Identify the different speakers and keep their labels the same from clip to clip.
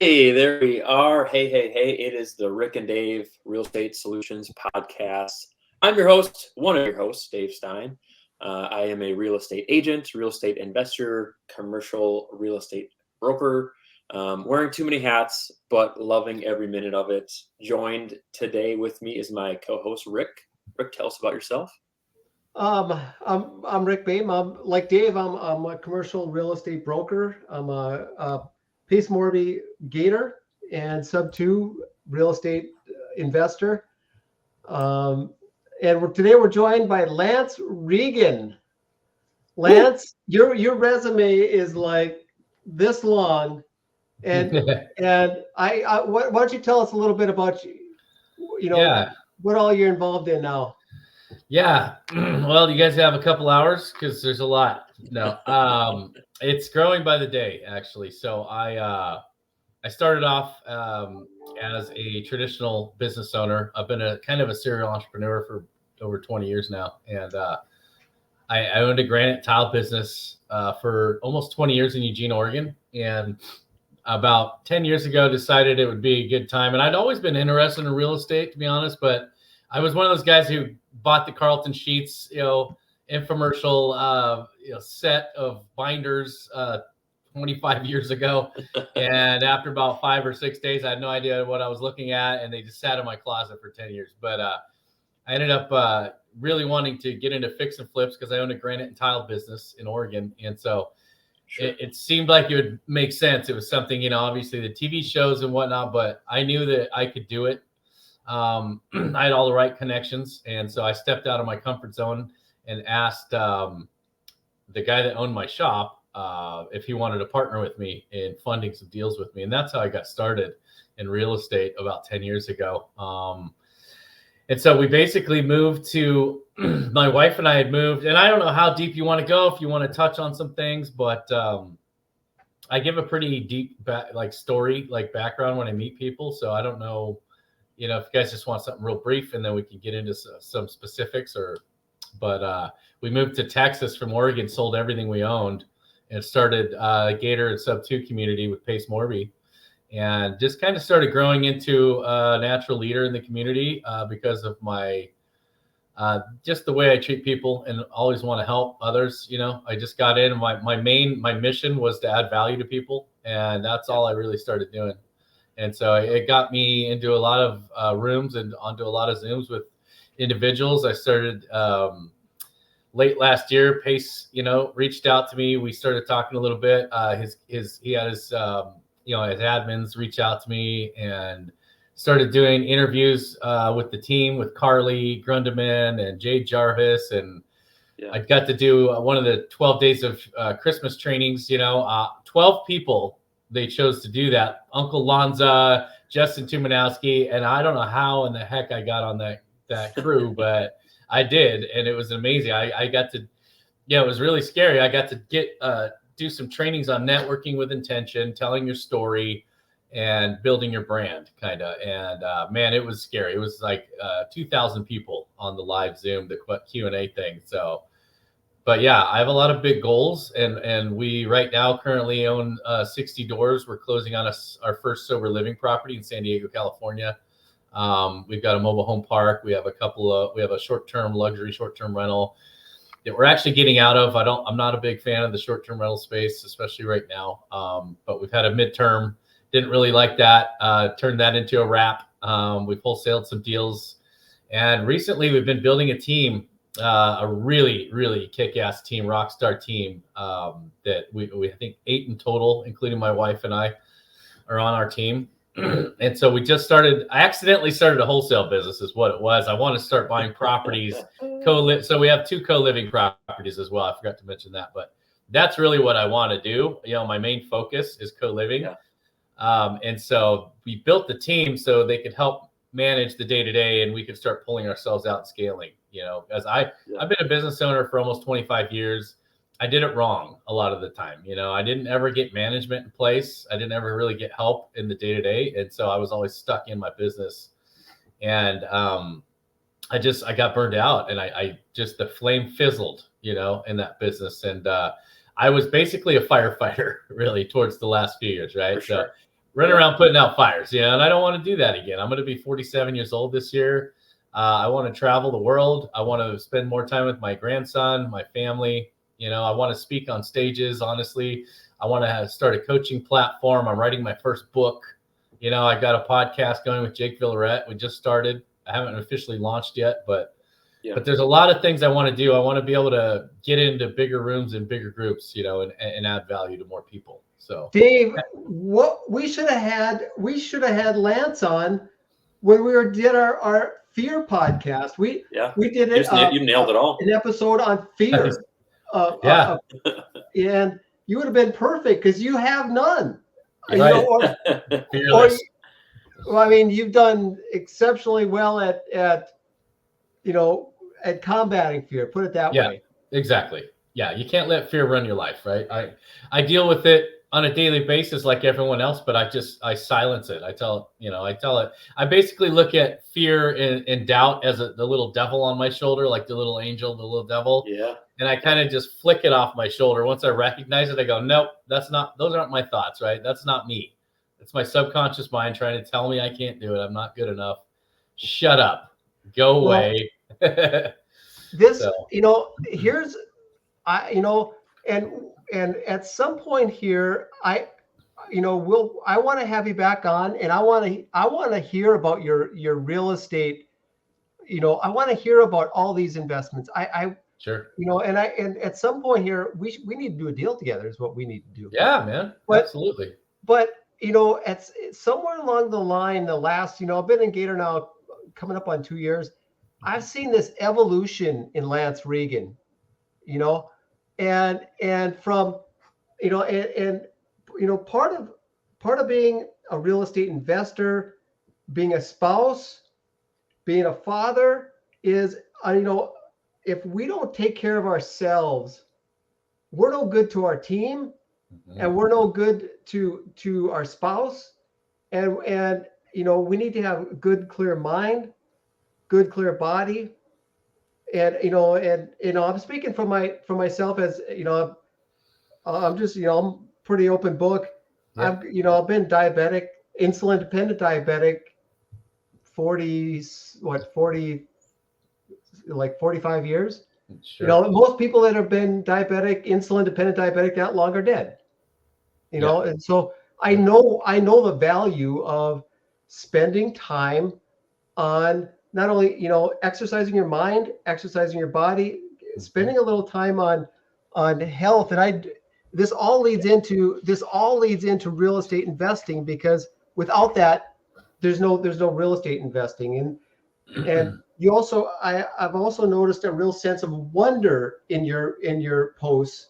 Speaker 1: Hey, there we are. Hey, hey, hey. It is the Rick and Dave Real Estate Solutions podcast. I'm your host, one of your hosts, Dave Stein. I am a real estate agent, real estate investor, commercial real estate broker, wearing too many hats, but loving every minute of it. Joined today with me is my co host, Rick. Rick, tell us about yourself.
Speaker 2: I'm Rick Baim. I'm like Dave. I'm a commercial real estate broker. I'm a Pace Morby Gator and Sub Two real estate investor. Um, and today we're joined by Lance Riggen.
Speaker 1: Woo!
Speaker 2: Lance, your resume is like this long, and why don't you tell us a little bit about you know
Speaker 3: Yeah,
Speaker 2: what all you're involved in now?
Speaker 3: yeah. Well, you guys have a couple hours because there's a lot. No, it's growing by the day actually. So I started off as a traditional business owner. I've been a kind of a serial entrepreneur for over 20 years now, and I owned a granite tile business for almost 20 years in Eugene, Oregon, and about 10 years ago decided it would be a good time. And I'd always been interested in real estate, to be honest, but I was one of those guys who bought the Carlton Sheets, infomercial, set of binders 25 years ago. And after about 5 or 6 days, I had no idea what I was looking at, and they just sat in my closet for 10 years. But I ended up really wanting to get into fix and flips because I own a granite and tile business in Oregon. And so
Speaker 1: Sure.
Speaker 3: it seemed like it would make sense. It was something, obviously the TV shows and whatnot, but I knew that I could do it. I had all the right connections. And so I stepped out of my comfort zone and asked the guy that owned my shop if he wanted to partner with me in funding some deals with me. And that's how I got started in real estate about 10 years ago. And so we basically moved to my wife and I had moved, and I don't know how deep you want to go if you want to touch on some things, but I give a pretty deep story, like background when I meet people. So I don't know, if you guys just want something real brief, and then we can get into some specifics. But we moved to Texas from Oregon, sold everything we owned, and started Gator and Sub 2 community with Pace Morby. And just kind of started growing into a natural leader in the community because of my just the way I treat people and always want to help others. I just got in. My mission was to add value to people, and that's all I really started doing. And so it got me into a lot of rooms and onto a lot of Zooms with individuals. I started late last year. Pace, reached out to me. We started talking a little bit. He had his his admins reach out to me and started doing interviews with the team, with Carly Grundeman and Jay Jarvis. And I got to do one of the 12 days of Christmas trainings, 12 people, they chose to do that. Uncle Lanza, Justin Tumanowski, and I don't know how in the heck I got on that crew, but I did. And it was amazing. I got to, it was really scary. I got to do some trainings on networking with intention, telling your story, and building your brand, kind of. And man, it was scary. It was like 2,000 people on the live Zoom, the Q&A thing. So, but yeah, I have a lot of big goals, and we right now currently own 60 doors. We're closing on our first sober living property in San Diego, California. We've got a mobile home park. We have a short-term luxury, short-term rental that we're actually getting out of. I'm not a big fan of the short-term rental space, especially right now. But we've had a midterm, didn't really like that, turned that into a wrap. We've wholesaled some deals. And recently we've been building a team, a really, really kick-ass team, rock star team, that we I think 8 in total, including my wife and I, are on our team. And so I accidentally started a wholesale business is what it was. I want to start buying properties, so we have 2 co-living properties as well. I forgot to mention that, but that's really what I want to do. My main focus is co-living. Yeah. And so we built the team so they could help manage the day-to-day, and we could start pulling ourselves out and scaling, as I've been a business owner for almost 25 years. I did it wrong a lot of the time. I didn't ever get management in place. I didn't ever really get help in the day-to-day. And so I was always stuck in my business. And I got burned out, and I just, the flame fizzled, in that business. And I was basically a firefighter really towards the last few years. Right.
Speaker 1: For sure.
Speaker 3: So running around putting out fires, you know, and I don't want to do that again. I'm going to be 47 years old this year. I want to travel the world. I want to spend more time with my grandson, my family. You know, I want to speak on stages. Honestly, I want to start a coaching platform. I'm writing my first book. You know, I got a podcast going with Jake Villarette. We just started. I haven't officially launched yet, but there's a lot of things I want to do. I want to be able to get into bigger rooms and bigger groups, you know, and add value to more people. So
Speaker 2: Dave, what we should have had Lance on when we did our fear podcast. We did it.
Speaker 1: You nailed it all.
Speaker 2: An episode on fear. And you would have been perfect because you have none.
Speaker 3: Right.
Speaker 2: Fearless. Well, I mean, you've done exceptionally well at combating fear. Put it that way.
Speaker 3: Exactly. Yeah, you can't let fear run your life, right? I deal with it on a daily basis like everyone else, but I silence it. I basically look at fear and doubt as the little devil on my shoulder, like the little angel, the little devil.
Speaker 1: Yeah.
Speaker 3: And I kind of just flick it off my shoulder. Once I recognize it, I go, nope, those aren't my thoughts, right? That's not me. It's my subconscious mind trying to tell me I can't do it. I'm not good enough. Shut up. Go away.
Speaker 2: And at some point here, I want to have you back on, and I want to hear about your real estate. I want to hear about all these investments.
Speaker 3: Sure.
Speaker 2: And at some point here, we need to do a deal together. Is what we need to do.
Speaker 3: Yeah, man. Absolutely.
Speaker 2: But at somewhere along the line, the last, I've been in Gator now coming up on 2 years. I've seen this evolution in Lance Riggen, and from, part of being a real estate investor, being a spouse, being a father is, if we don't take care of ourselves, we're no good to our team, and we're no good to our spouse, and we need to have a good, clear mind, good, clear body, and I'm speaking for myself, as I'm just I'm pretty open book. Yeah. I've been diabetic, insulin dependent diabetic, 45 years. Sure. Most people that have been diabetic, insulin dependent diabetic that long are dead. And so I know the value of spending time on not only exercising your mind, exercising your body, spending a little time on health. And this all leads into real estate investing, because without that, there's no real estate investing. And you also, I've also noticed a real sense of wonder in your posts.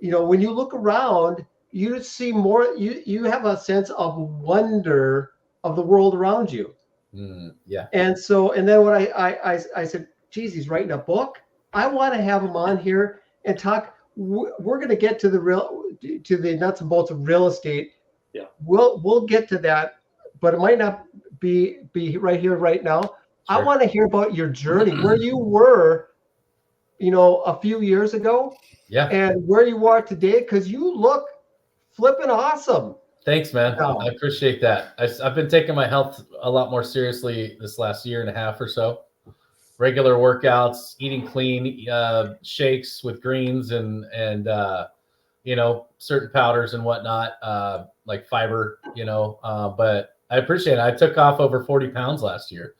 Speaker 2: When you look around, you see more. You have a sense of wonder of the world around you.
Speaker 3: Yeah.
Speaker 2: And then when I said, geez, he's writing a book. I want to have him on here and talk. We're going to get to the nuts and bolts of real estate.
Speaker 1: Yeah.
Speaker 2: We'll get to that, but it might not be right here, right now. Sure. I want to hear about your journey, where you were, a few years ago.
Speaker 3: Yeah.
Speaker 2: And where you are today, because you look flipping awesome.
Speaker 3: Thanks, man. I appreciate that. I've been taking my health a lot more seriously this last year and a half or so. Regular workouts, eating clean, shakes with greens and certain powders and whatnot, like fiber, but I appreciate it. I took off over 40 pounds last year.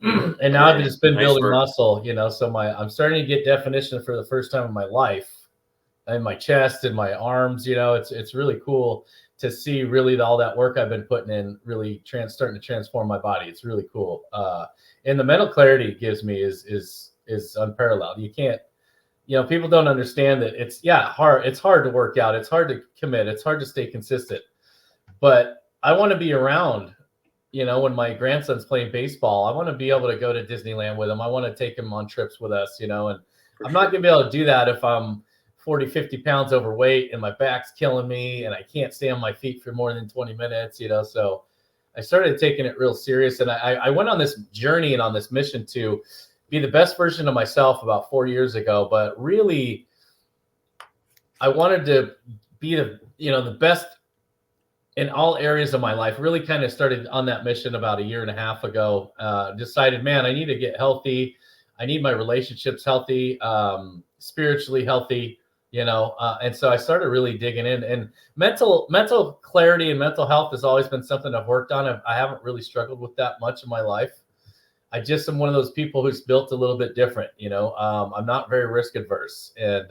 Speaker 3: And now I've just been building muscle, so I'm starting to get definition for the first time in my life, in my chest and my arms. It's really cool to see really all that work I've been putting in really starting to transform my body. It's really cool. And the mental clarity it gives me is unparalleled. You can't, people don't understand that it's hard. It's hard to work out. It's hard to commit. It's hard to stay consistent, but I want to be around, when my grandson's playing baseball. I want to be able to go to Disneyland with him. I want to take him on trips with us, and I'm not going to be able to do that if I'm 40, 50 pounds overweight and my back's killing me and I can't stay on my feet for more than 20 minutes, so I started taking it real serious. And I went on this journey and on this mission to be the best version of myself about 4 years ago. But really, I wanted to be the best in all areas of my life. Really kind of started on that mission about 1.5 years ago. Decided, man, I need to get healthy. I need my relationships healthy, spiritually healthy, and so I started really digging in. And mental clarity and mental health has always been something I've worked on. I haven't really struggled with that much in my life. I just am one of those people who's built a little bit different. I'm not very risk adverse, and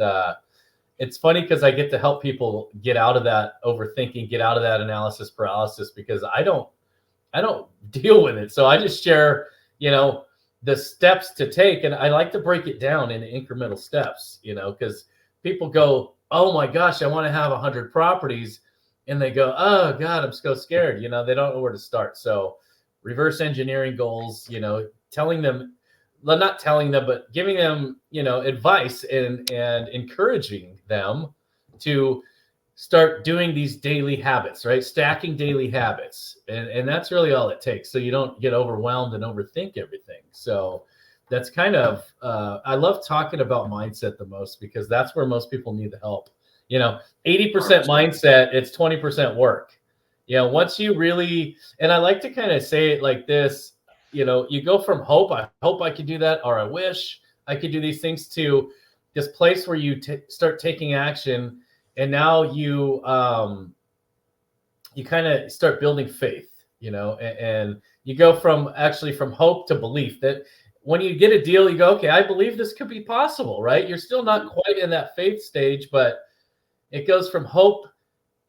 Speaker 3: it's funny because I get to help people get out of that overthinking, get out of that analysis paralysis, because I don't deal with it. So I just share, the steps to take, and I like to break it down into incremental steps, because people go, oh my gosh, I want to have 100 properties, and they go, oh God, I'm so scared. They don't know where to start. So reverse engineering goals, telling them, well, not telling them, but giving them, advice and encouraging them to start doing these daily habits, right? Stacking daily habits. And that's really all it takes. So you don't get overwhelmed and overthink everything. So that's kind of, I love talking about mindset the most, because that's where most people need the help. 80% mindset, it's 20% work. Once you really, and I like to kind of say it like this, you go from hope, I hope I could do that, or I wish I could do these things, to this place where you start taking action. And now you kind of start building faith, and you go from hope to belief, that when you get a deal, you go, okay, I believe this could be possible, right? You're still not quite in that faith stage, but it goes from hope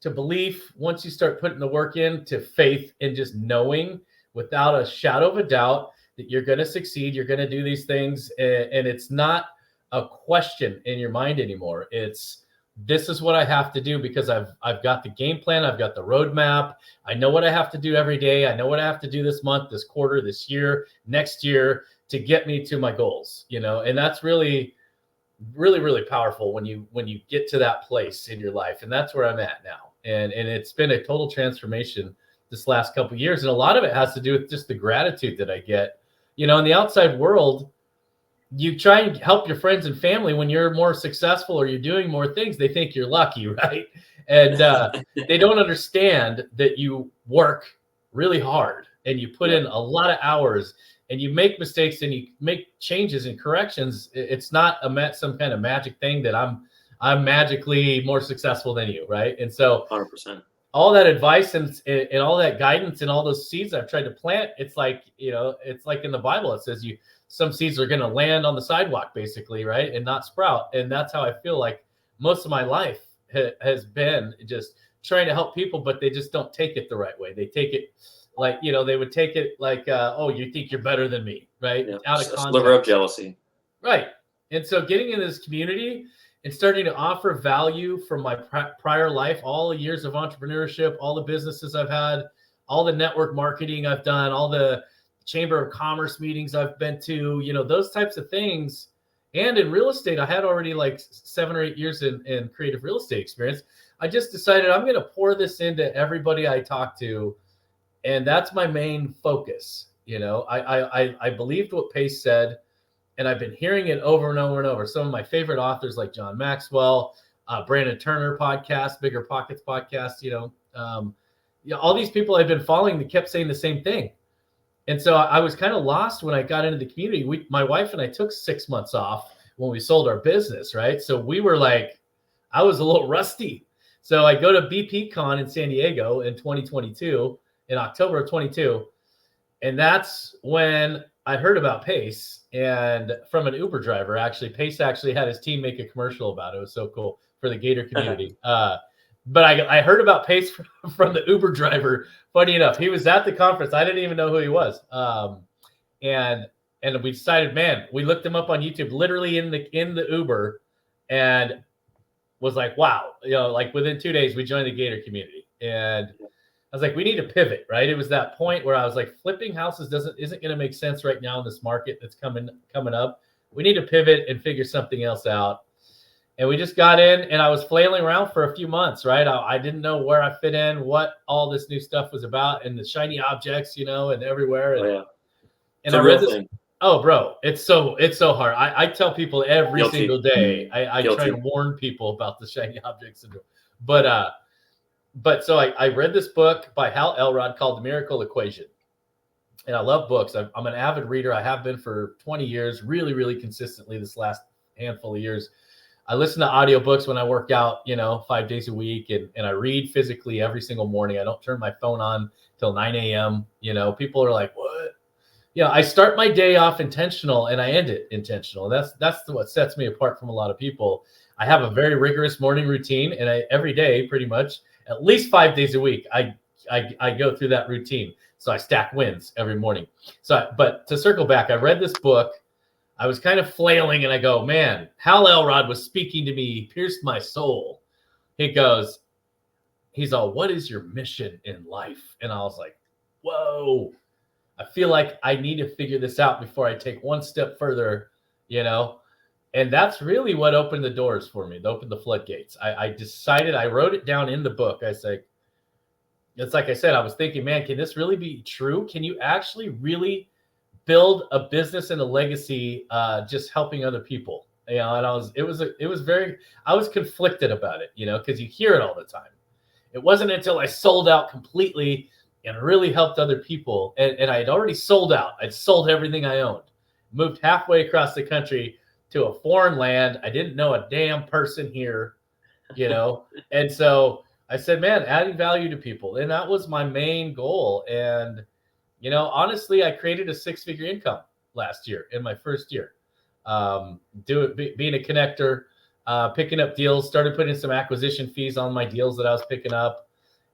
Speaker 3: to belief. Once you start putting the work in, to faith, and just knowing without a shadow of a doubt that you're going to succeed, you're going to do these things. And it's not a question in your mind anymore. It's, this is what I have to do, because I've got the game plan. I've got the roadmap. I know what I have to do every day. I know what I have to do this month, this quarter, this year, next year, to get me to my goals, and that's really, really, really powerful when you get to that place in your life. And that's where I'm at now. And it's been a total transformation this last couple of years. And a lot of it has to do with just the gratitude that I get, in the outside world. You try and help your friends and family when you're more successful or you're doing more things. They think you're lucky, right? And they don't understand that you work really hard and you put in a lot of hours and you make mistakes and you make changes and corrections. It's not some kind of magic thing that I'm magically more successful than you, right? And so
Speaker 1: 100%.
Speaker 3: All that advice and all that guidance and all those seeds I've tried to plant, it's like, it's like in the Bible, it says some seeds are going to land on the sidewalk, basically, right? And not sprout. And that's how I feel like most of my life has been, just trying to help people, but they just don't take it the right way. They take it like, they would take it like, oh, you think you're better than me, right?
Speaker 1: Yeah.
Speaker 3: Out of context.
Speaker 1: A sliver of jealousy.
Speaker 3: Right. And so getting in this community and starting to offer value from my prior life, all the years of entrepreneurship, all the businesses I've had, all the network marketing I've done, all the Chamber of Commerce meetings I've been to, those types of things. And in real estate, I had already like 7 or 8 years in creative real estate experience. I just decided I'm going to pour this into everybody I talk to. And that's my main focus. I believed what Pace said, and I've been hearing it over and over and over. Some of my favorite authors like John Maxwell, Brandon Turner podcast, Bigger Pockets podcast, all these people I've been following that kept saying the same thing. And so I was kind of lost when I got into the community. My wife and I took 6 months off when we sold our business, right? So we were like, I was a little rusty. So I go to BPCon in San Diego in 2022, in October of 22. And that's when I heard about Pace, and from an Uber driver, actually. Pace actually had his team make a commercial about it. It was so cool for the Gator community. But I heard about Pace from the Uber driver. Funny enough, he was at the conference. I didn't even know who he was. And we decided, man, we looked him up on YouTube, literally in the Uber, and was like, wow, like within 2 days we joined the Gator community. And I was like, we need to pivot, right? It was that point where I was like, flipping houses isn't going to make sense right now in this market that's coming up. We need to pivot and figure something else out. And we just got in, and I was flailing around for a few months, right? I didn't know where I fit in, what all this new stuff was about, and the shiny objects, and everywhere. And, and I read this. Thing. Oh, bro, it's so hard. I tell people every single day. I try to warn people about the shiny object syndrome. But but so I read this book by Hal Elrod called The Miracle Equation. And I love books. I'm an avid reader. I have been for 20 years, really, really consistently this last handful of years. I listen to audiobooks when I work out, 5 days a week, and I read physically every single morning. I don't turn my phone on till 9 a.m. People are like, what? I start my day off intentional and I end it intentional. That's what sets me apart from a lot of people. I have a very rigorous morning routine, and every day, pretty much, at least 5 days a week, I go through that routine. So I stack wins every morning. But to circle back, I read this book. I was kind of flailing, and I go, man, Hal Elrod was speaking to me, pierced my soul. He's all, what is your mission in life? And I was like, whoa, I feel like I need to figure this out before I take one step further, And that's really what opened the doors for me. It opened the floodgates. I decided, I wrote it down in the book. I said, it's like I said, I was thinking, man, can this really be true? Can you actually really build a business and a legacy just helping other people? And I was conflicted about it, because you hear it all the time. It wasn't until I sold out completely and really helped other people. And I had already sold out. I'd sold everything I owned, moved halfway across the country to a foreign land. I didn't know a damn person here, and so I said, man, adding value to people. And that was my main goal. And, honestly, I created a 6-figure income last year in my first year. Being a connector, picking up deals, started putting some acquisition fees on my deals that I was picking up.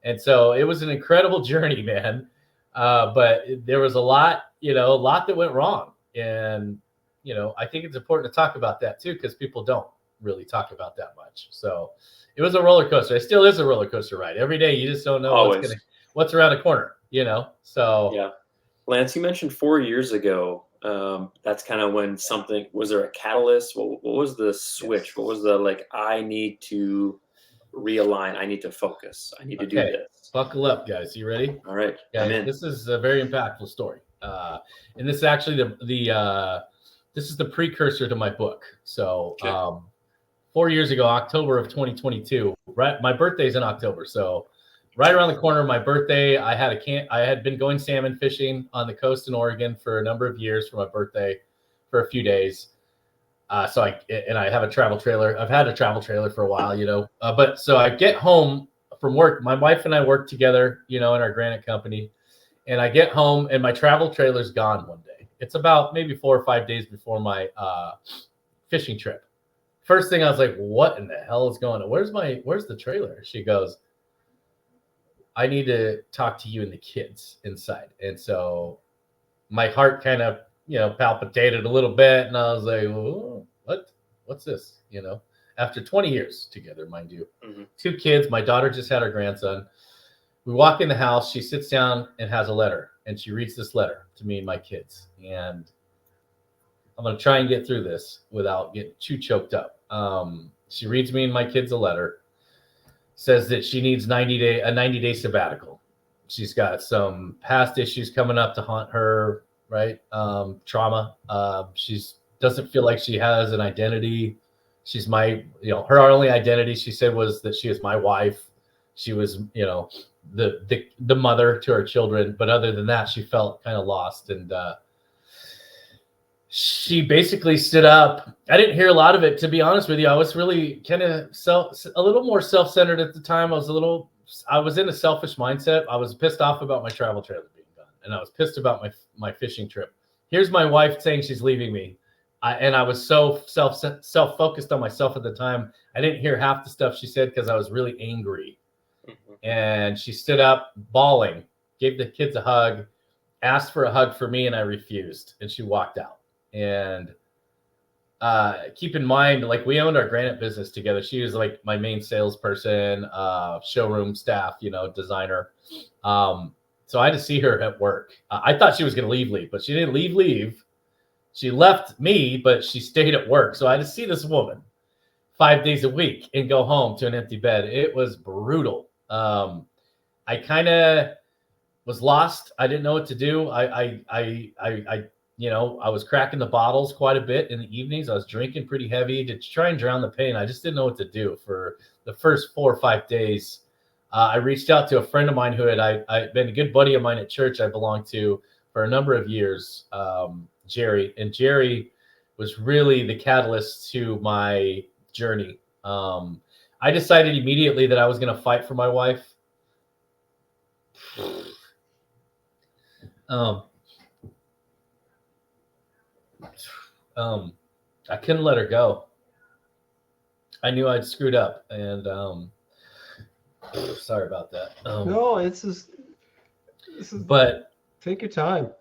Speaker 3: And so it was an incredible journey, man. But there was a lot that went wrong. And, I think it's important to talk about that too, because people don't really talk about that much. So it was a roller coaster. It still is a roller coaster ride. Every day you just don't know what's around the corner, So
Speaker 1: yeah. Lance, you mentioned 4 years ago. That's kind of when was there a catalyst? What was the switch? Yes. What was the I need to realign. I need to focus. I need to do this.
Speaker 3: Buckle up, guys. You ready?
Speaker 1: All right.
Speaker 3: Yeah, this is a very impactful story. And this is actually this is the precursor to my book. So 4 years ago, October of 2022, right? My birthday's in October. So right around the corner of my birthday, I had been going salmon fishing on the coast in Oregon for a number of years for my birthday for a few days. So I have a travel trailer. I've had a travel trailer for a while, but so I get home from work. My wife and I work together, in our granite company, and I get home and my travel trailer's gone one day. It's about maybe 4 or 5 days before my fishing trip. First thing I was like, what in the hell is going on? Where's the trailer? She goes, I need to talk to you and the kids inside. And so my heart kind of, palpitated a little bit. And I was like, oh, what's this? After 20 years together, mind you, 2 kids, my daughter just had her grandson. We walk in the house, she sits down and has a letter, and she reads this letter to me and my kids. And I'm going to try and get through this without getting too choked up. She reads me and my kids a letter, says that she needs a 90-day sabbatical. She's got some past issues coming up to haunt her, right? Trauma. She doesn't feel like she has an identity. She's her only identity, she said, was that she was my wife. She was, the mother to her children. But other than that, she felt kind of lost. And she basically stood up. I didn't hear a lot of it, to be honest with you. I was really kind of a little more self-centered at the time. I was in a selfish mindset. I was pissed off about my travel trailer being gone, and I was pissed about my fishing trip. Here's my wife saying she's leaving me. And I was so self-focused on myself at the time. I didn't hear half the stuff she said because I was really angry. And she stood up bawling, gave the kids a hug, asked for a hug for me, and I refused. And she walked out. And keep in mind, we owned our granite business together. She was my main salesperson, showroom staff, designer. So I had to see her at work. I thought she was going to leave, but she didn't leave. She left me, but she stayed at work. So I had to see this woman 5 days a week and go home to an empty bed. It was brutal. I kind of was lost. I didn't know what to do. I was cracking the bottles quite a bit in the evenings. I was drinking pretty heavy to try and drown the pain. I just didn't know what to do for the first 4 or 5 days. I reached out to a friend of mine who had I'd been a good buddy of mine at church I belonged to for a number of years, Jerry. And Jerry was really the catalyst to my journey. I decided immediately that I was going to fight for my wife. I couldn't let her go. I knew I'd screwed up, and sorry about that.
Speaker 2: No, this is.
Speaker 3: But
Speaker 2: take your time.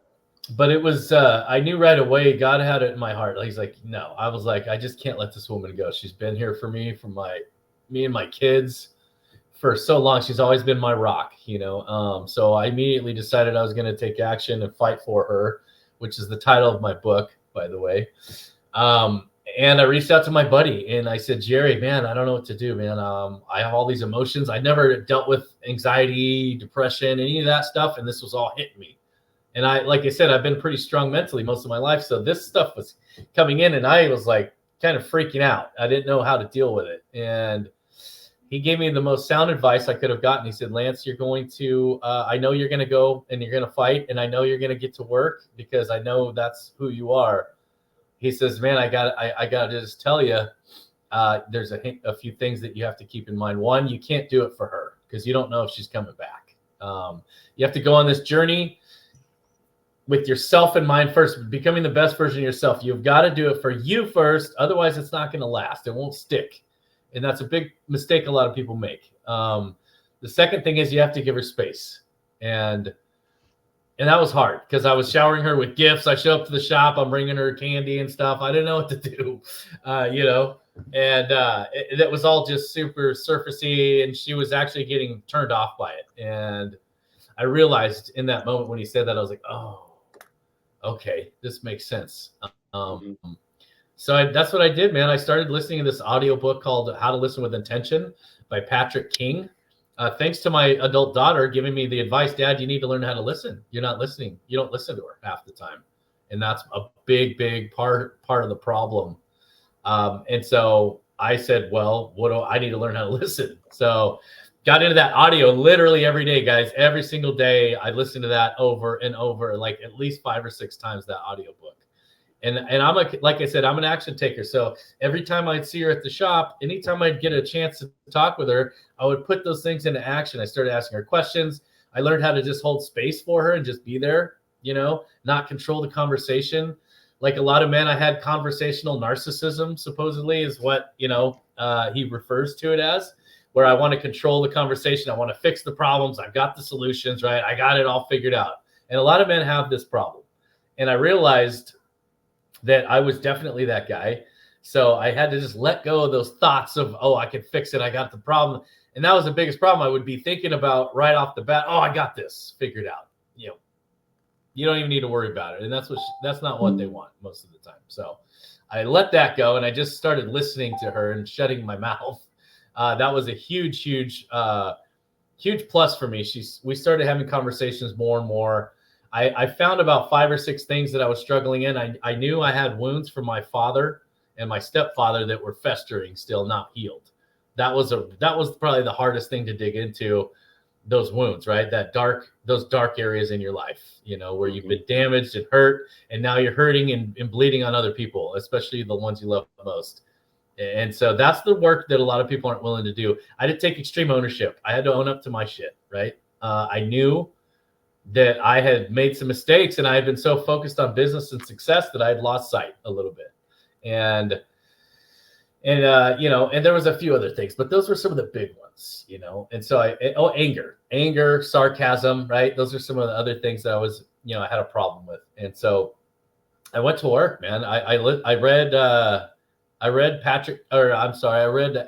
Speaker 3: But it was, I knew right away, God had it in my heart. He's like, no. I was like, I just can't let this woman go. She's been here for me, for me and my kids for so long. She's always been my rock, you know. So I immediately decided I was going to take action and fight for her, which is the title of my book, by the way. And I reached out to my buddy and I said, Jerry, man, I don't know what to do, man. I have all these emotions. I never dealt with anxiety, depression, any of that stuff. And this was all hitting me. And like I said, I've been pretty strong mentally most of my life. So this stuff was coming in and I was like kind of freaking out. I didn't know how to deal with it. And he gave me the most sound advice I could have gotten. He said, Lance, you're going to, I know you're going to go and you're going to fight. And I know you're going to get to work because I know that's who you are. He says, man, I got to just tell you, there's a few things that you have to keep in mind. One, you can't do it for her because you don't know if she's coming back. You have to go on this journey with yourself in mind first, becoming the best version of yourself. You've got to do it for you first. Otherwise, it's not going to last. It won't stick. And that's a big mistake a lot of people make. The second thing is you have to give her space. And that was hard because I was showering her with gifts. I show up to the shop. I'm bringing her candy and stuff. I didn't know what to do, you know. And it was all just super surfacey. And she was actually getting turned off by it. And I realized in that moment when he said that, I was like, oh, okay, this makes sense. So that's what I did, man. I started listening to this audiobook called How to Listen with Intention by Patrick King. Thanks to my adult daughter giving me the advice, Dad, you need to learn how to listen. You're not listening. You don't listen to her half the time. And that's a big, big part of the problem. And so I said, well, I need to learn how to listen. So got into that audio literally every day, guys. Every single day, I listened to that over and over, like at least 5 or 6 times that audiobook. And I'm like I said, I'm an action taker. So every time I'd see her at the shop, anytime I'd get a chance to talk with her, I would put those things into action. I started asking her questions. I learned how to just hold space for her and just be there, you know, not control the conversation. Like a lot of men, I had conversational narcissism, supposedly is what, you know, he refers to it as, where I want to control the conversation. I want to fix the problems. I've got the solutions, right? I got it all figured out. And a lot of men have this problem. And I realized that I was definitely that guy. So I had to just let go of those thoughts of, oh, I can fix it. I got the problem. And that was the biggest problem. I would be thinking about right off the bat, oh, I got this figured out. You know, you don't even need to worry about it. And that's not what they want most of the time. So I let that go and I just started listening to her and shutting my mouth. That was a huge, huge plus for me. We started having conversations more and more. I found about 5 or 6 things that I was struggling in. I knew I had wounds from my father and my stepfather that were festering, still not healed. That was probably the hardest thing to dig into, those wounds, right? Those dark areas in your life, you know, where you've been damaged and hurt, and now you're hurting and bleeding on other people, especially the ones you love most. And so that's the work that a lot of people aren't willing to do. I had to take extreme ownership. I had to own up to my shit, right? I knew that I had made some mistakes and I had been so focused on business and success that I had lost sight a little bit. And you know, and there was a few other things, but those were some of the big ones, you know? And so anger, sarcasm, right? Those are some of the other things that I had a problem with. And so I went to work, man. I read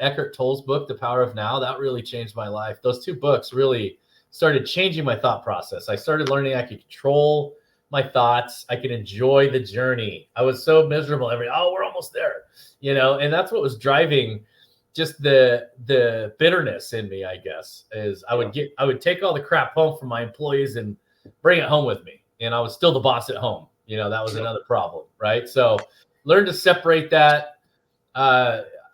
Speaker 3: Eckhart Tolle's book, The Power of Now. That really changed my life. Those 2 books really started changing my thought process. I started learning I could control my thoughts. I could enjoy the journey. I was so miserable we're almost there, you know, and that's what was driving just the bitterness in me, I guess, is I would take all the crap home from my employees and bring it home with me. And I was still the boss at home. You know, that was another problem, right? So learn to separate that.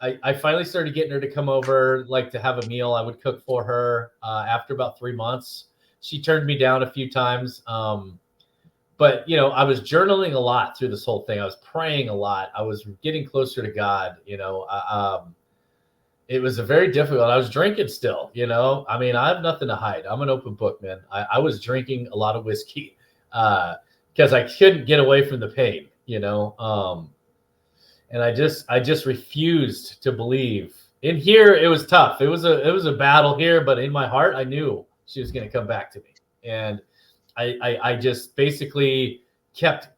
Speaker 3: I finally started getting her to come over, like to have a meal. I would cook for her. After about 3 months, she turned me down a few times. But I was journaling a lot through this whole thing. I was praying a lot. I was getting closer to God. It was a very difficult. I was drinking still. I mean, I have nothing to hide. I'm an open book, man. I was drinking a lot of whiskey because I couldn't get away from the pain. And I just refused to believe. In here, it was tough. It was a battle here, but in my heart, I knew she was going to come back to me, and I just basically kept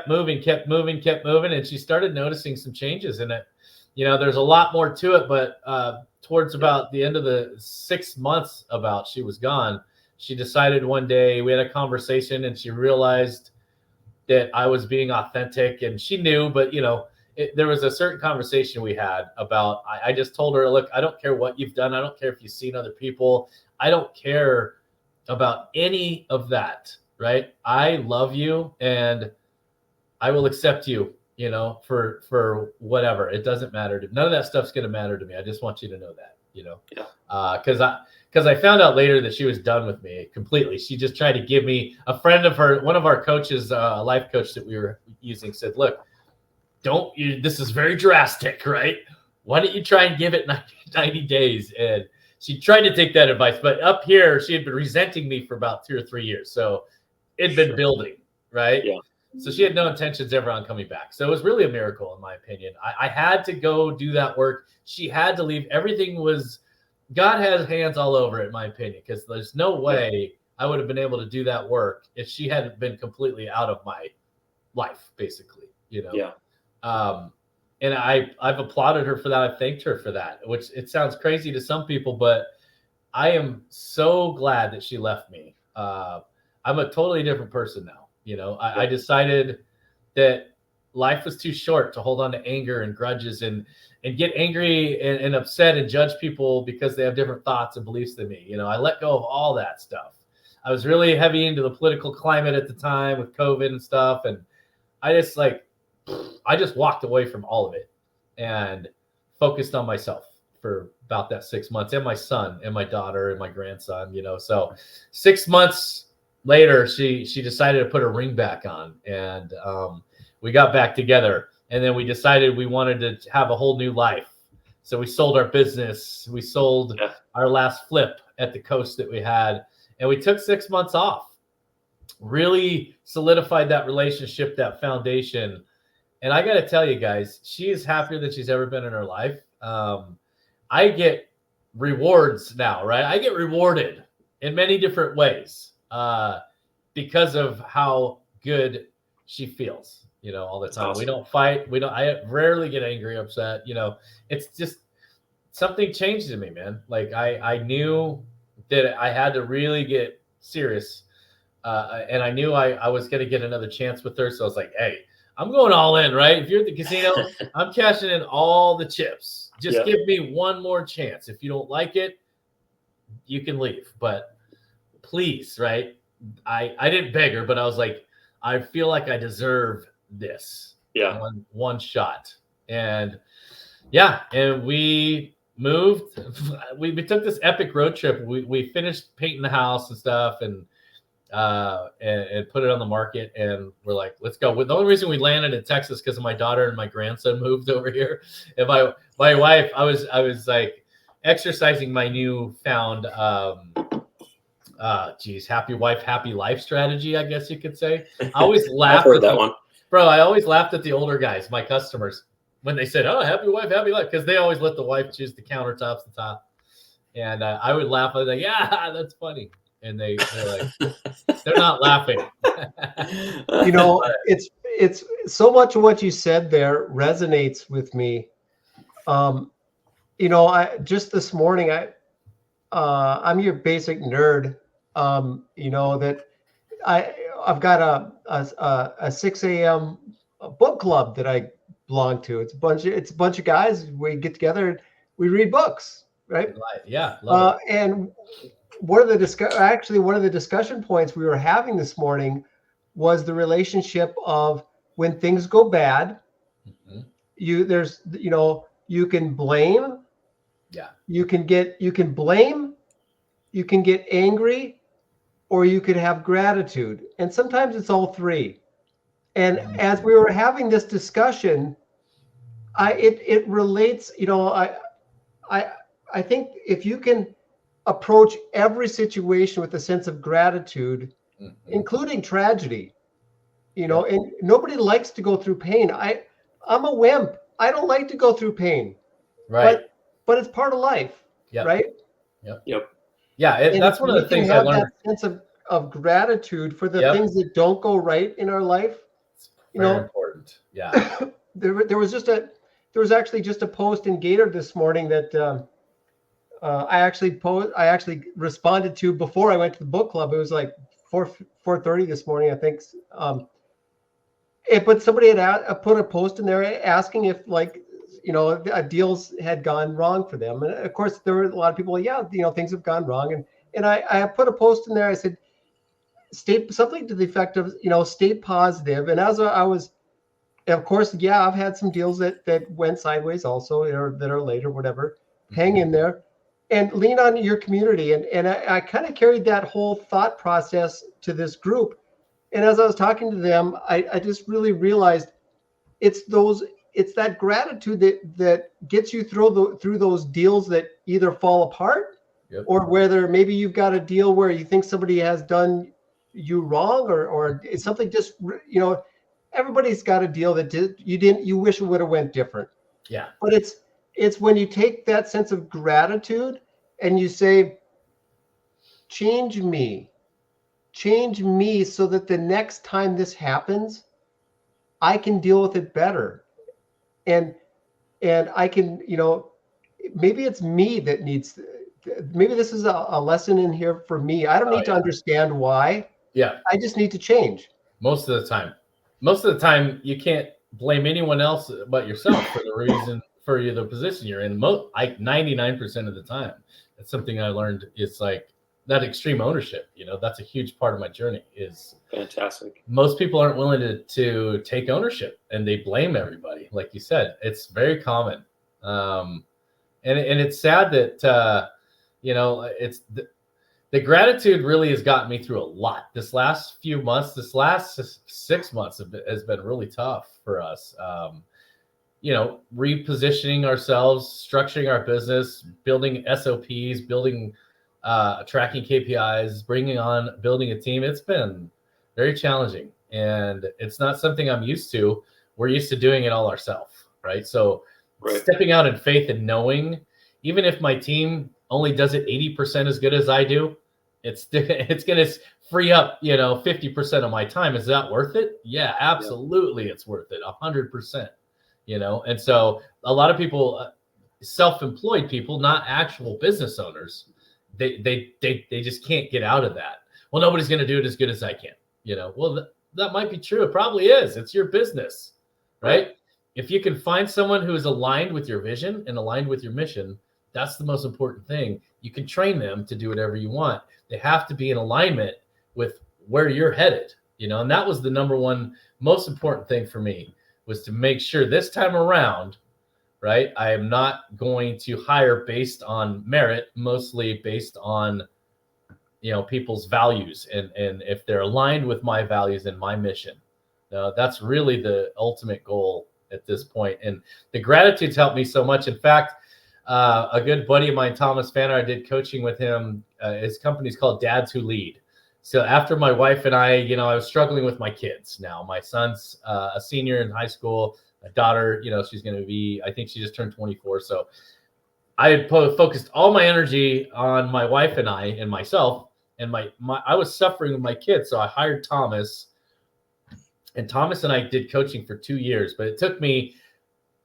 Speaker 3: moving, and she started noticing some changes in it. There's a lot more to it, but towards about the end of the 6 months she was gone, she decided one day, we had a conversation, and she realized that I was being authentic, and she knew, but there was a certain conversation we had about, I just told her, look, I don't care what you've done. I don't care if you've seen other people. I don't care about any of that, right? I love you, and I will accept you, for whatever. It doesn't matter. None of that stuff's going to matter to me. I just want you to know that, because I found out later that she was done with me completely. She just tried to give me, a friend of her, one of our coaches, a life coach that we were using, said, look, this is very drastic, right? Why don't you try and give it 90 days? And she tried to take that advice, but up here, she had been resenting me for about 2 or 3 years. So it'd been building, right?
Speaker 1: Yeah.
Speaker 3: So she had no intentions ever on coming back. So it was really a miracle, in my opinion. I had to go do that work. She had to leave. God has hands all over it, in my opinion, because there's no way I would have been able to do that work if she hadn't been completely out of my life, basically,
Speaker 1: Yeah.
Speaker 3: And I've applauded her for that. I've thanked her for that, which it sounds crazy to some people, but I am so glad that she left me. I'm a totally different person now. I decided that life was too short to hold on to anger and grudges and get angry and upset and judge people because they have different thoughts and beliefs than me. I let go of all that stuff. I was really heavy into the political climate at the time with COVID and stuff. And I just walked away from all of it and focused on myself for about that 6 months, and my son and my daughter and my grandson, so 6 months later, she decided to put her ring back on, and we got back together, and then we decided we wanted to have a whole new life. So we sold our business. We sold our last flip at the coast that we had, and we took 6 months off, really solidified that relationship, that foundation. And I got to tell you guys, she is happier than she's ever been in her life. I get rewards now, right? I get rewarded in many different ways because of how good she feels, all the time. Awesome. We don't fight. I rarely get angry, upset. It's just something changed in me, man. Like I knew that I had to really get serious. And I knew I was going to get another chance with her. So I was like, hey, I'm going all in, right? If you're at the casino, I'm cashing in all the chips. Just give me one more chance. If you don't like it, you can leave. But please, right? I didn't beg her, but I was like, I feel like I deserve this.
Speaker 1: Yeah.
Speaker 3: One shot. And and we moved. We took this epic road trip. We finished painting the house and stuff, and put it on the market, and we're like, let's go. The only reason we landed in Texas because of my daughter and my grandson moved over here, and my wife. I was like exercising my newfound happy wife, happy life strategy, I guess you could say. I always laughed.
Speaker 1: I've heard that one,
Speaker 3: bro. I always laughed at the older guys, my customers, when they said, "Oh, happy wife, happy life," because they always let the wife choose the countertops, the top, and I would laugh. I was like, "Yeah, that's funny." And they're like, they're not laughing.
Speaker 2: It's so much of what you said there resonates with me. I just this morning, I'm your basic nerd. That I've got a 6 a.m. book club that I belong to. It's a bunch of guys. We get together and we read books, right?
Speaker 3: Yeah. Love it.
Speaker 2: And one of the discussion points we were having this morning was the relationship of when things go bad, you can blame,
Speaker 3: Yeah.
Speaker 2: you can blame, you can get angry, or you could have gratitude. And sometimes it's all three. And as we were having this discussion, it relates, I think if you can approach every situation with a sense of gratitude, including tragedy, and nobody likes to go through pain. I'm a wimp. I don't like to go through pain.
Speaker 3: Right.
Speaker 2: But it's part of life,
Speaker 3: Yep.
Speaker 2: right?
Speaker 1: Yep.
Speaker 3: Yeah, that's one of the things I learned.
Speaker 2: That sense of gratitude for the things that don't go right in our life.
Speaker 3: It's very important. Yeah.
Speaker 2: There was actually just a post in Gator this morning that I actually responded to before I went to the book club. It was like 4:30 this morning, I think. But somebody had put a post in there asking if, like, deals had gone wrong for them, and of course there were a lot of people. Yeah, things have gone wrong, and I put a post in there. I said, stay something to the effect of, stay positive. And as I was, of course, yeah, I've had some deals that went sideways also, or that are late or whatever. Hang in there and lean on your community. And I kind of carried that whole thought process to this group. And as I was talking to them, I just really realized it's that gratitude that gets you through those deals that either fall apart, or whether maybe you've got a deal where you think somebody has done you wrong, or it's something just, everybody's got a deal that you wish it would have went different.
Speaker 3: Yeah.
Speaker 2: But it's when you take that sense of gratitude and you say, change me so that the next time this happens, I can deal with it better. And I can, maybe it's me that needs, maybe this is a lesson in here for me. I don't need to understand why.
Speaker 3: Yeah.
Speaker 2: I just need to change.
Speaker 3: Most of the time you can't blame anyone else but yourself for the reason for the position you're in. 99% of the time. That's something I learned. It's like that extreme ownership, that's a huge part of my journey. Is
Speaker 1: fantastic.
Speaker 3: Most people aren't willing to take ownership, and they blame everybody. Like you said, it's very common. And it's sad that, it's the gratitude really has gotten me through a lot. This last 6 months has been really tough for us. Repositioning ourselves, structuring our business, building SOPs, building tracking KPIs, building a team. It's been very challenging, and it's not something I'm used to. We're used to doing it all ourselves, right? So stepping out in faith and knowing, even if my team only does it 80% as good as I do, it's going to free up, 50% of my time. Is that worth it? Yeah, absolutely. It's worth it. 100%, And so a lot of people, self-employed people, not actual business owners, they just can't get out of that. Well, nobody's going to do it as good as I can, Well, that might be true. It probably is. It's your business, right? If you can find someone who is aligned with your vision and aligned with your mission, that's the most important thing. You can train them to do whatever you want. They have to be in alignment with where you're headed, and that was the number one most important thing for me, was to make sure this time around, right, I am not going to hire based on merit, mostly based on, people's values and if they're aligned with my values and my mission. That's really the ultimate goal at this point. And the gratitude's helped me so much. In fact, a good buddy of mine, Thomas Fanner, I did coaching with him. His company's called Dads Who Lead. So after my wife and I was struggling with my kids. Now my son's a senior in high school. My daughter, she's going to be, I think she just turned 24. So I had focused all my energy on my wife and I and myself, and I was suffering with my kids. So I hired Thomas, and Thomas and I did coaching for 2 years, but it took me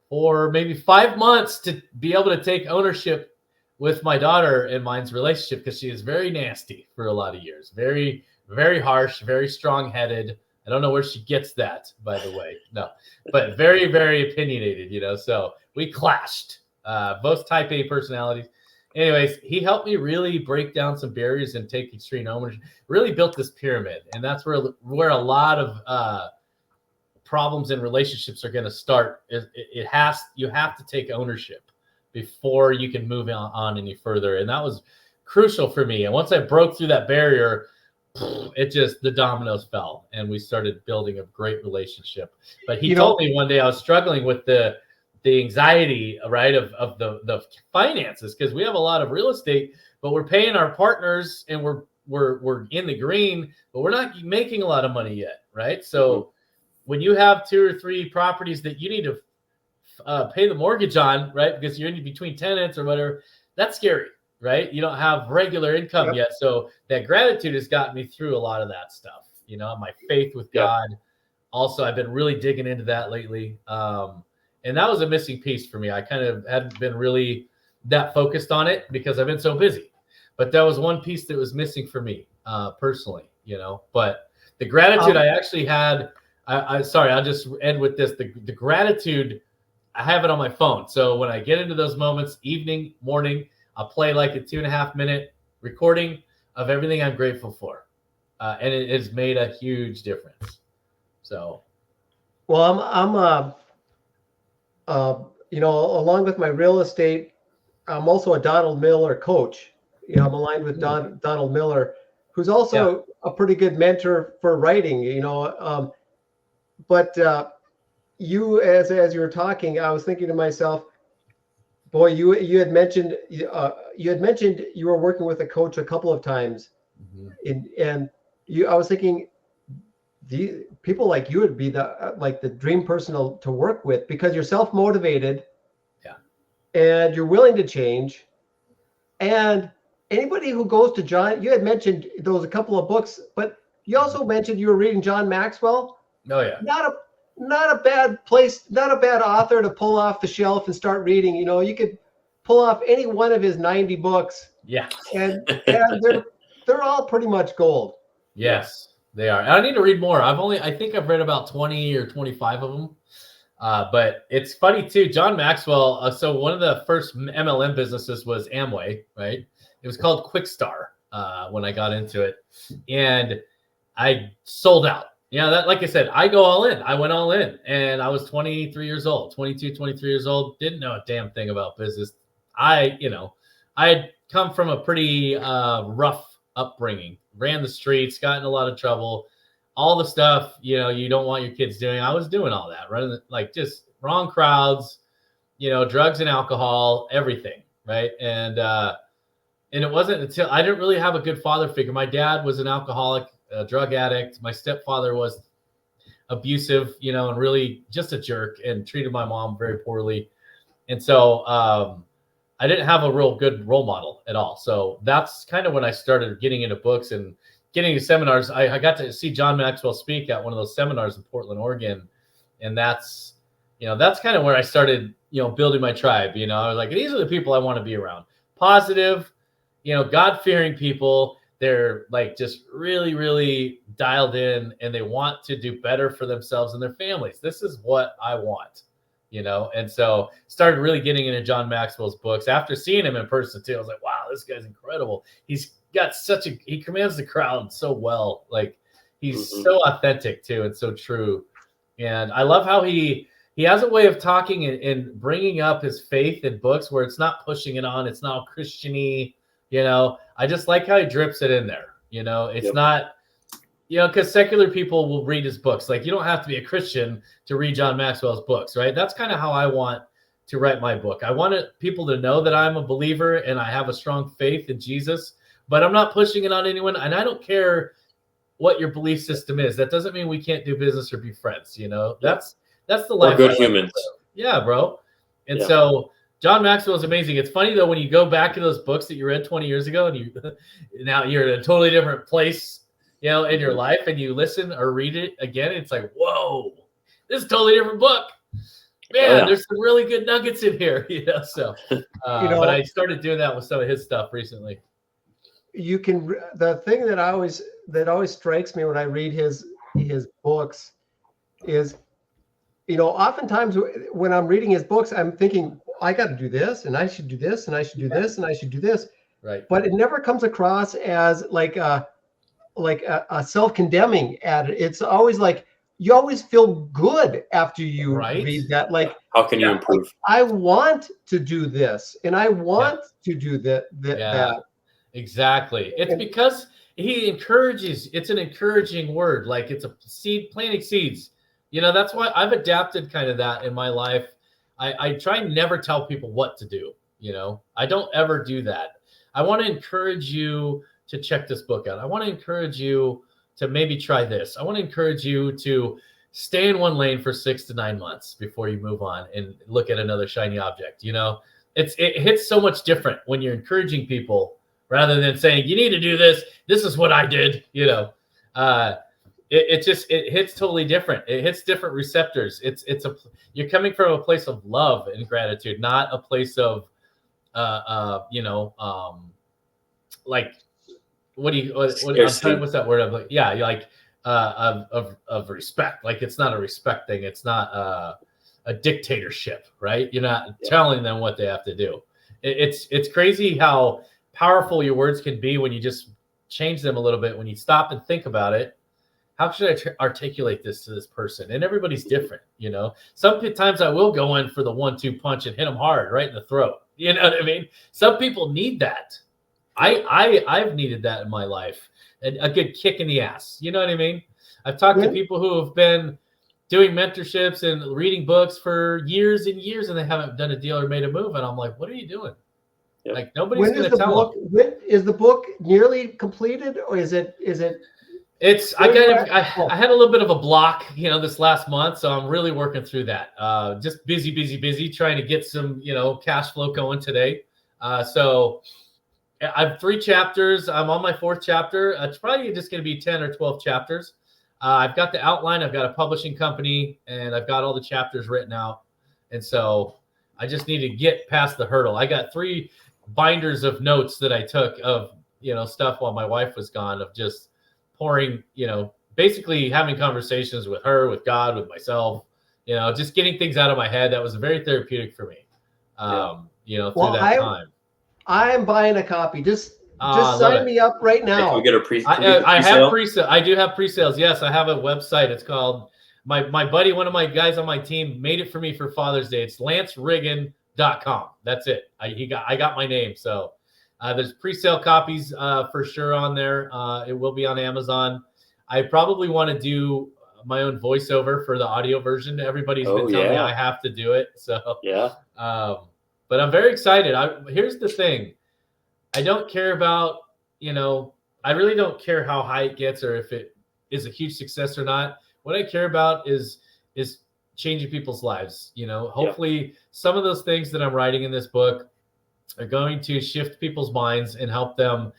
Speaker 3: for maybe 5 months to be able to take ownership with my daughter and mine's relationship, because she is very nasty for a lot of years. Very, very harsh, very strong-headed. I don't know where she gets that, by the way. No, but very, very opinionated, So we clashed, both type A personalities. Anyways, he helped me really break down some barriers and take extreme ownership, really built this pyramid. And that's where a lot of problems in relationships are going to start. You have to take ownership before you can move on any further. And that was crucial for me. And once I broke through that barrier, the dominoes fell and we started building a great relationship. But he told me one day I was struggling with the anxiety, right, of the finances, because we have a lot of real estate, but we're paying our partners and we're in the green, but we're not making a lot of money yet, right? So when you have 2 or 3 properties that you need to pay the mortgage on, right, because you're in between tenants or whatever, that's scary, right? You don't have regular income yet. So that gratitude has gotten me through a lot of that stuff, my faith with God. Also, I've been really digging into that lately. And that was a missing piece for me. I kind of hadn't been really that focused on it because I've been so busy. But that was one piece that was missing for me personally, But the gratitude I actually had, sorry, I'll just end with this. The gratitude, I have it on my phone. So when I get into those moments, evening, morning, I'll play like a 2.5-minute recording of everything I'm grateful for. And it has made a huge difference. So.
Speaker 2: Well, I'm along with my real estate, I'm also a Donald Miller coach. I'm aligned with Donald Miller, who's also a pretty good mentor for writing, but you, as you were talking, I was thinking to myself, boy, you had mentioned you were working with a coach a couple of times, I was thinking, people like you would be the dream person to work with, because you're self-motivated, and you're willing to change. And anybody who goes to John, you had mentioned those a couple of books, but you also mentioned you were reading John Maxwell.
Speaker 3: Oh yeah,
Speaker 2: not a bad place, not a bad author to pull off the shelf and start reading. You could pull off any one of his 90 books.
Speaker 3: Yeah,
Speaker 2: and they're all pretty much gold.
Speaker 3: Yes, they are. I need to read more. I think I've read about 20 or 25 of them. But it's funny too, John Maxwell. So one of the first MLM businesses was Amway, right? It was called Quickstar when I got into it, and I sold out. That, like I said, I go all in. I went all in, and I was 23 years old, 22, 23 years old. Didn't know a damn thing about business. I had come from a pretty rough upbringing, ran the streets, got in a lot of trouble. All the stuff, you don't want your kids doing. I was doing all that, running just wrong crowds, drugs and alcohol, everything, right? And it wasn't until I didn't really have a good father figure. My dad was an alcoholic, a drug addict. My stepfather was abusive, and really just a jerk and treated my mom very poorly. And so I didn't have a real good role model at all. So that's kind of when I started getting into books and getting to seminars. I got to see John Maxwell speak at one of those seminars in Portland, Oregon. And that's kind of where I started, building my tribe. I was like, these are the people I want to be around. Positive, God-fearing people. They're just really, really dialed in, and they want to do better for themselves and their families. This is what I want, And so started really getting into John Maxwell's books after seeing him in person too. I was like, wow, this guy's incredible. He's got he commands the crowd so well. He's so authentic too, and so true. And I love how he has a way of talking and bringing up his faith in books where it's not pushing it on. It's not Christian-y, I just like how he drips it in there. It's not, because secular people will read his books. You don't have to be a Christian to read John Maxwell's books, right? That's kind of how I want to write my book. I wanted people to know that I'm a believer and I have a strong faith in Jesus, but I'm not pushing it on anyone. And I don't care what your belief system is. That doesn't mean we can't do business or be friends. That's the life.
Speaker 1: We're good humans.
Speaker 3: Yeah, bro. And so John Maxwell is amazing. It's funny though, when you go back to those books that you read 20 years ago and now you're in a totally different place, in your life, and you listen or read it again, it's like, whoa, this is a totally different book. Man, there's some really good nuggets in here, So, but I started doing that with some of his stuff recently.
Speaker 2: The thing that always strikes me when I read his books is, oftentimes when I'm reading his books, I'm thinking, I got to do this, and I should do this, and I should do this, and I should do this.
Speaker 3: Right.
Speaker 2: But it never comes across as like a self-condemning ad. It's always like, you always feel good after you
Speaker 3: Right.
Speaker 2: read that. Like,
Speaker 1: How can you improve?
Speaker 2: I want to do this, and I want to do that.
Speaker 3: Exactly. It's because he encourages. It's an encouraging word. Like it's a seed, planting seeds. That's why I've adapted kind of that in my life. I try and never tell people what to do. I don't ever do that. I want to encourage you to check this book out. I want to encourage you to maybe try this. I want to encourage you to stay in one lane for 6 to 9 months before you move on and look at another shiny object. It hits so much different when you're encouraging people rather than saying, you need to do this. This is what I did. It hits totally different. It hits different receptors. You're coming from a place of love and gratitude, not a place of, like, what's that word? I'm like, yeah, you're like, of respect. Like it's not a respect thing. It's not a dictatorship, right? You're not telling them what they have to do. It's crazy how powerful your words can be when you just change them a little bit. When you stop and think about it, how should I articulate this to this person? And everybody's different, Sometimes I will go in for the 1-2 punch and hit them hard right in the throat. You know what I mean? Some people need that. I've needed that in my life. A good kick in the ass. You know what I mean? I've talked to people who have been doing mentorships and reading books for years and years, and they haven't done a deal or made a move. And I'm like, what are you doing? Yep. Like nobody's going to tell them.
Speaker 2: When is the book nearly completed, or is it?
Speaker 3: It's I had a little bit of a block, this last month, so I'm really working through that. Just busy, trying to get some, cash flow going today. So I have 3 chapters. I'm on my 4th chapter. It's probably just going to be 10 or 12 chapters. I've got the outline. I've got a publishing company, and I've got all the chapters written out. And so I just need to get past the hurdle. I got 3 binders of notes that I took of, stuff while my wife was gone, of just pouring, basically having conversations with her, with God, with myself, just getting things out of my head. That was very therapeutic for me, through that time.
Speaker 2: I am buying a copy. Just sign me up right now.
Speaker 1: Can we get a
Speaker 3: I have pre-sale. I do have pre-sales. Yes, I have a website. It's called my buddy, one of my guys on my team, made it for me for Father's Day. It's LanceRiggen.com. That's it. I got my name. So there's pre-sale copies for sure on there. It will be on Amazon. I probably want to do my own voiceover for the audio version. Everybody's been telling me I have to do it. So but I'm very excited. Here's the thing. I don't care about, I really don't care how high it gets or if it is a huge success or not. What I care about is changing people's lives. Hopefully some of those things that I'm writing in this book are going to shift people's minds and help them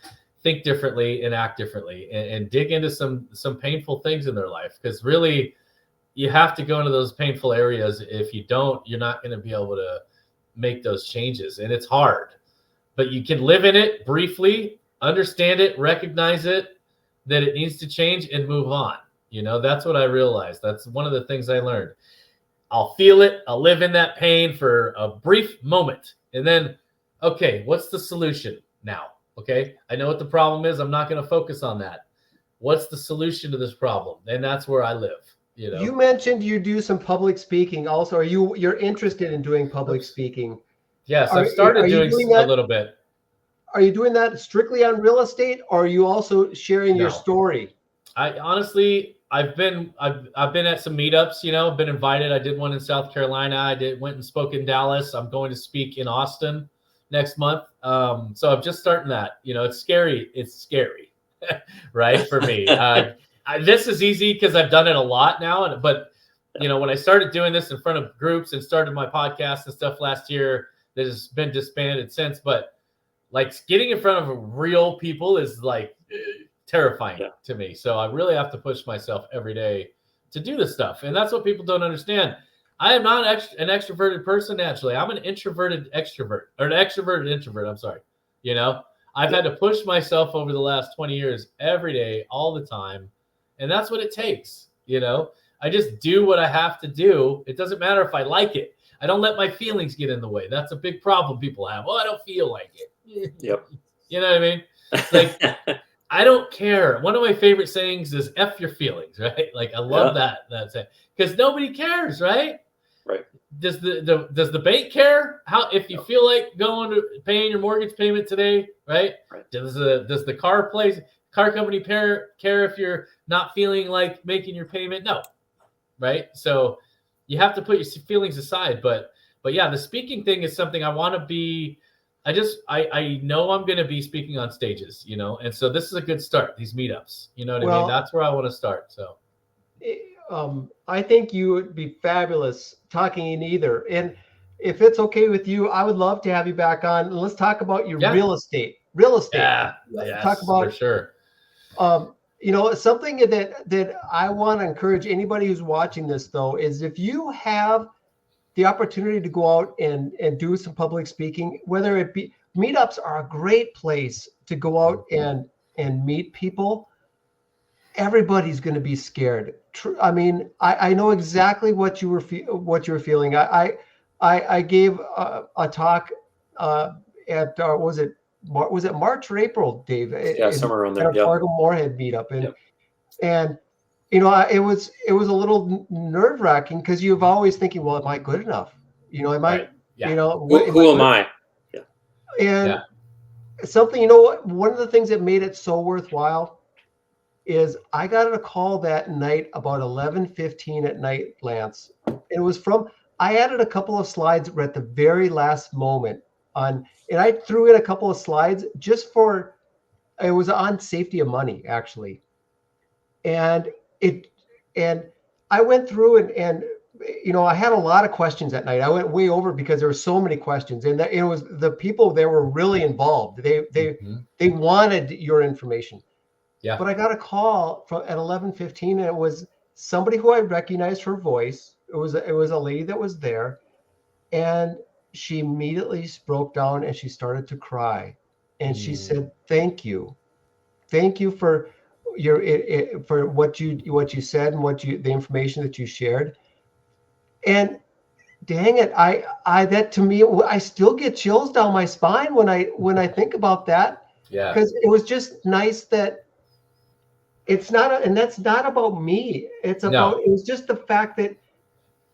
Speaker 3: think differently and act differently and dig into some painful things in their life. Because really, you have to go into those painful areas. If you don't, you're not going to be able to make those changes. And it's hard. But you can live in it briefly, understand it, recognize it, that it needs to change and move on. That's what I realized. That's one of the things I learned. I'll feel it. I'll live in that pain for a brief moment. And then, okay, what's the solution now? Okay, I know what the problem is. I'm not going to focus on that. What's the solution to this problem? And that's where I live.
Speaker 2: You mentioned you do some public speaking also. You're interested in doing public speaking?
Speaker 3: Yes, I've started doing a little bit.
Speaker 2: Are you doing that strictly on real estate, or are you also sharing your story?
Speaker 3: I honestly, I've been at some meetups, been invited. I did one in South Carolina. Went and spoke in Dallas. I'm going to speak in Austin next month. So I'm just starting that. It's scary. It's scary, right, for me. This is easy because I've done it a lot now. But when I started doing this in front of groups and started my podcast and stuff last year, that has been disbanded since. But like getting in front of real people is like terrifying to me. So I really have to push myself every day to do this stuff. And that's what people don't understand. I am not an extroverted person naturally. I'm an introverted extrovert, or an extroverted introvert. I'm sorry. I've had to push myself over the last 20 years every day, all the time. And that's what it takes. I just do what I have to do. It doesn't matter if I like it. I don't let my feelings get in the way. That's a big problem people have. Oh, I don't feel like it.
Speaker 1: Yep.
Speaker 3: You know what I mean? It's like I don't care. One of my favorite sayings is "F your feelings," right? Like I love that saying because nobody cares, right?
Speaker 1: Right.
Speaker 3: Does the bank care how if you feel like going to paying your mortgage payment today, right? Does the car company care if you're not feeling like making your payment? No, right? So you have to put your feelings aside. But yeah, the speaking thing is something I want to be. I know I'm going to be speaking on stages, and so this is a good start. These meetups, you know what I mean? That's where I want to start. So,
Speaker 2: I think you would be fabulous talking in either. And if it's okay with you, I would love to have you back on. And let's talk about your real estate. Real estate.
Speaker 3: Yeah,
Speaker 2: talk about
Speaker 3: for sure.
Speaker 2: Something that I want to encourage anybody who's watching this though is if you have the opportunity to go out and do some public speaking, whether it be meetups are a great place to go out and meet people. Everybody's going to be scared. I mean, I know exactly what you were feeling. I gave a talk at was it March or April, Dave?
Speaker 1: Yeah, somewhere around there.
Speaker 2: At Fargo Moorhead meetup, and it was a little nerve wracking because you've always thinking, well, am I good enough? Am I?
Speaker 1: Who am I? Yeah.
Speaker 2: And something, one of the things that made it so worthwhile is I got a call that night about 11:15 at night, Lance. It was I added a couple of slides at the very last moment and I threw in a couple of slides it was on safety of money actually. And I went through and I had a lot of questions that night. I went way over because there were so many questions and it was the people there were really involved. They wanted your information.
Speaker 3: Yeah.
Speaker 2: But I got a call at 11:15 and it was somebody who I recognized her voice. It was a lady that was there, and she immediately broke down and she started to cry, and she said, "Thank you for for what you said and the information that you shared." And dang it, I that to me, I still get chills down my spine when I think about that.
Speaker 3: Yeah.
Speaker 2: Because it was just nice that. It's not, and that's not about me. It was just the fact that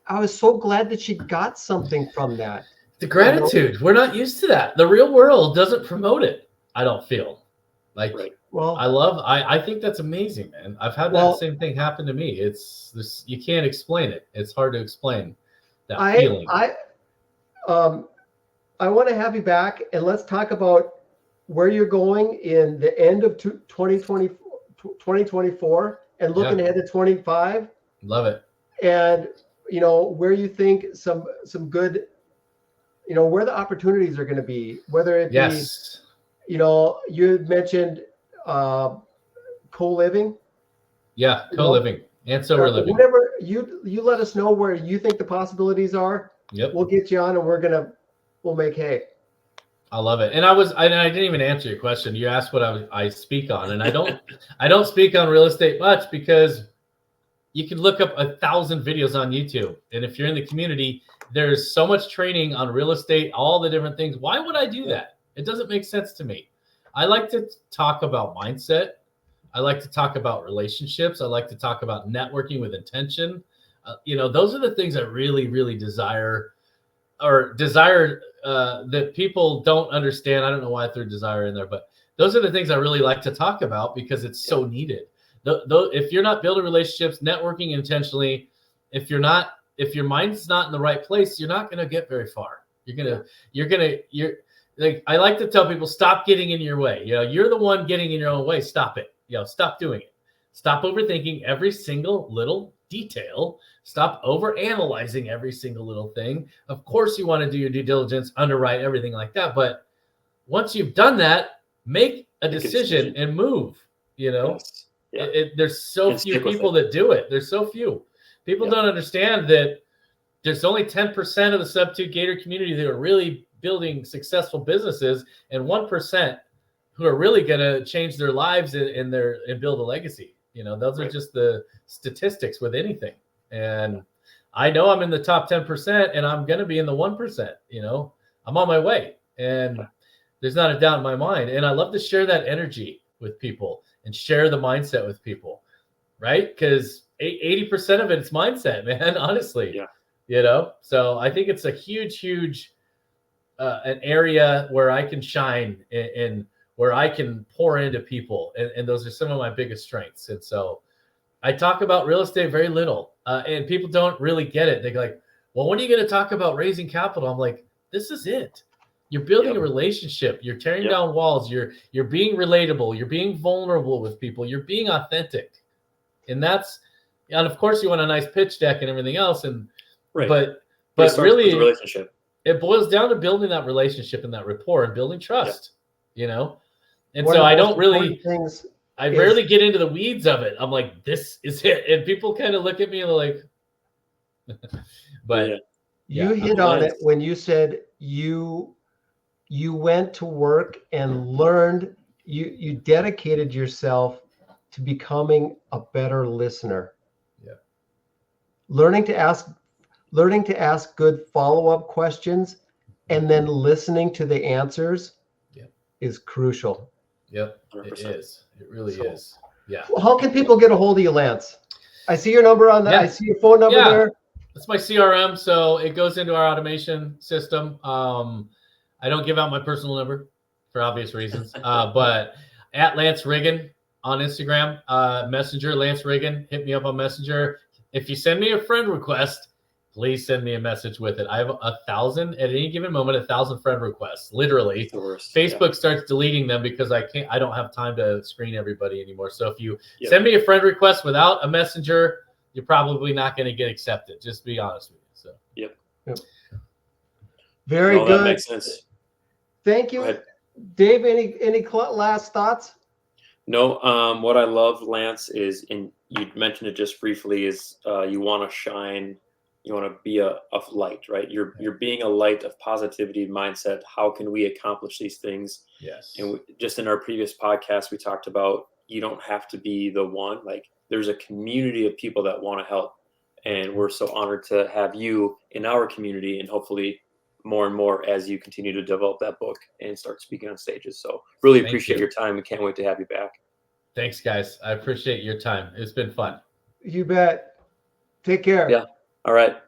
Speaker 2: I was so glad that she got something from that.
Speaker 3: The gratitude. We're not used to that. The real world doesn't promote it. I don't feel like, I think that's amazing, man. I've had that same thing happen to me. It's this, you can't explain it. It's hard to explain that feeling.
Speaker 2: I want to have you back and let's talk about where you're going in the end of 2024 and looking ahead to 25.
Speaker 3: Love it.
Speaker 2: And where you think some good, where the opportunities are going to be, whether it be, you mentioned co-living.
Speaker 3: Yeah, co-living and sober living.
Speaker 2: Whatever you let us know where you think the possibilities are.
Speaker 3: Yep.
Speaker 2: We'll get you on and we'll make hay.
Speaker 3: I love it. And I didn't even answer your question. You asked what I speak on, and I don't speak on real estate much because you can look up 1,000 videos on YouTube. And if you're in the community, there's so much training on real estate, all the different things. Why would I do that? It doesn't make sense to me. I like to talk about mindset. I like to talk about relationships. I like to talk about networking with intention. Those are the things I really, really desire that people don't understand. I don't know why I threw desire in there, but those are the things I really like to talk about because it's so needed. If you're not building relationships, networking intentionally, if your mind's not in the right place, you're not going to get very far. I like to tell people, stop getting in your way. You're the one getting in your own way. Stop it. Stop doing it. Stop overthinking every single little detail. Stop overanalyzing every single little thing. Of course, you want to do your due diligence, underwrite, everything like that. But once you've done that, make a decision and move.
Speaker 1: Yes. Yeah.
Speaker 3: There's so few people that do it. There's so few. People don't understand that there's only 10% of the sub-2 Gator community that are really building successful businesses, and 1% who are really going to change their lives and build a legacy. Those are just the statistics with anything. And I know I'm in the top 10% and I'm going to be in the 1%, I'm on my way and there's not a doubt in my mind. And I love to share that energy with people. and share the mindset with people, right? Because 80% of it is mindset, man, honestly.
Speaker 1: Yeah.
Speaker 3: You know, so I think it's a huge an area where I can shine and where I can pour into people. And those are some of my biggest strengths. And so I talk about real estate very little, and people don't really get it. They're like, well, when are you going to talk about raising capital? I'm like, this is it. You're building a relationship. You're tearing down walls. You're being relatable. You're being vulnerable with people. You're being authentic. And of course you want a nice pitch deck and everything else. And, but really,
Speaker 1: the relationship.
Speaker 3: It boils down to building that relationship and that rapport and building trust, you know? And
Speaker 2: One
Speaker 3: so
Speaker 2: of the
Speaker 3: I
Speaker 2: most
Speaker 3: don't really,
Speaker 2: important things
Speaker 3: I rarely get into the weeds of it. I'm like, this is it. And people kind of look at me and they're like, but
Speaker 2: you hit on it when you said you went to work and learned, you dedicated yourself to becoming a better listener.
Speaker 3: Yeah.
Speaker 2: Learning to ask good follow-up questions and then listening to the answers is crucial.
Speaker 3: Yep, 100%. It is. It really is. Yeah.
Speaker 2: Well, how can people get a hold of you, Lance? I see your number on that. I see your phone number there.
Speaker 3: That's my CRM, so it goes into our automation system. I don't give out my personal number for obvious reasons, but at Lance Riggen on Instagram, Messenger, Lance Riggen, hit me up on Messenger. If you send me a friend request, please send me a message with it. I have 1,000 at any given moment, 1,000 friend requests. Literally, Facebook starts deleting them because I don't have time to screen everybody anymore. So if you send me a friend request without a messenger, you're probably not going to get accepted. Just be honest with you. So,
Speaker 2: Very good.
Speaker 1: That makes sense.
Speaker 2: Thank you, Dave. Any last thoughts?
Speaker 1: No. What I love, Lance, is you mentioned it just briefly. Is you want to shine. You want to be a light, right? You're being a light of positivity mindset. How can we accomplish these things?
Speaker 3: Yes.
Speaker 1: And just in our previous podcast, we talked about you don't have to be the one. Like there's a community of people that want to help, and we're so honored to have you in our community, and hopefully more and more as you continue to develop that book and start speaking on stages. So really appreciate your time and can't wait to have you back.
Speaker 3: Thanks, guys. I appreciate your time. It's been fun.
Speaker 2: You bet. Take care.
Speaker 1: Yeah. All right.